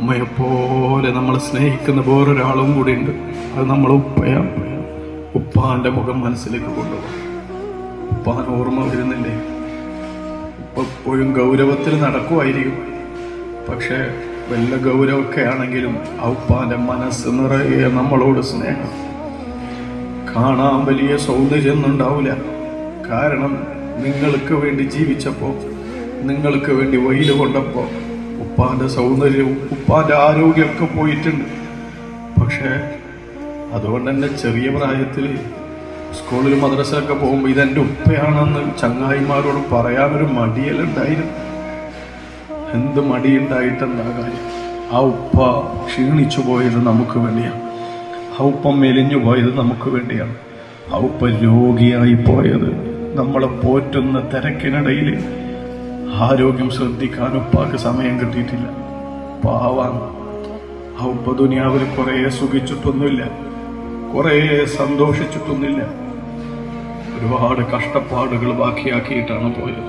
ഉമ്മയെപ്പോലെ നമ്മളെ സ്നേഹിക്കുന്ന വേറൊരാളും കൂടി ഉണ്ട്. അത് നമ്മളെ ഉപ്പയാണ്. ഉപ്പാന്റെ മുഖം മനസ്സിലേക്ക് കൊണ്ടുപോകും. ഉപ്പാൻ ഓർമ്മ വരുന്നില്ലേ? ഉപ്പ എപ്പോഴും ഗൗരവത്തിൽ നടക്കുമായിരിക്കും. പക്ഷെ വല്ല ഗൗരവമൊക്കെ ആണെങ്കിലും ആ ഉപ്പാന്റെ മനസ്സ് നിറയെ നമ്മളോട് സ്നേഹം. കാണാൻ വലിയ സൗന്ദര്യമൊന്നും ഉണ്ടാവില്ല. കാരണം നിങ്ങൾക്ക് വേണ്ടി ജീവിച്ചപ്പോ, നിങ്ങൾക്ക് വേണ്ടി വെയിൽ കൊണ്ടപ്പോ ഉപ്പാന്റെ സൗന്ദര്യവും ഉപ്പാന്റെ ആരോഗ്യമൊക്കെ പോയിട്ടുണ്ട്. പക്ഷെ അതുകൊണ്ട് തന്നെ ചെറിയ പ്രായത്തിൽ സ്കൂളിൽ മദ്രസയൊക്കെ പോകുമ്പോൾ ഇതെൻ്റെ ഉപ്പയാണെന്ന് ചങ്ങായിമാരോട് പറയാനൊരു മടിയലുണ്ടായിരുന്നു. എന്ത് മടിയുണ്ടായിട്ടെന്താ കാര്യം? ആ ഉപ്പ ക്ഷീണിച്ചു പോയത് നമുക്ക് വേണ്ടിയാണ്. ആ ഉപ്പ മെലിഞ്ഞു പോയത് നമുക്ക് വേണ്ടിയാണ്. ആ ഉപ്പ രോഗിയായി പോയത് നമ്മളെ പോറ്റുന്ന തിരക്കിനിടയിൽ ആരോഗ്യം ശ്രദ്ധിക്കാൻ ഉപ്പാക്ക് സമയം കിട്ടിയിട്ടില്ല. പാവാണ്. ആ ഉപ്പ ദുനിയാവിൽ കുറേ സുഖിച്ചിട്ടൊന്നുമില്ല, കുറേ സന്തോഷിച്ചിട്ടൊന്നുമില്ല. ഒരുപാട് കഷ്ടപ്പാടുകൾ ബാക്കിയാക്കിയിട്ടാണ് പോയത്.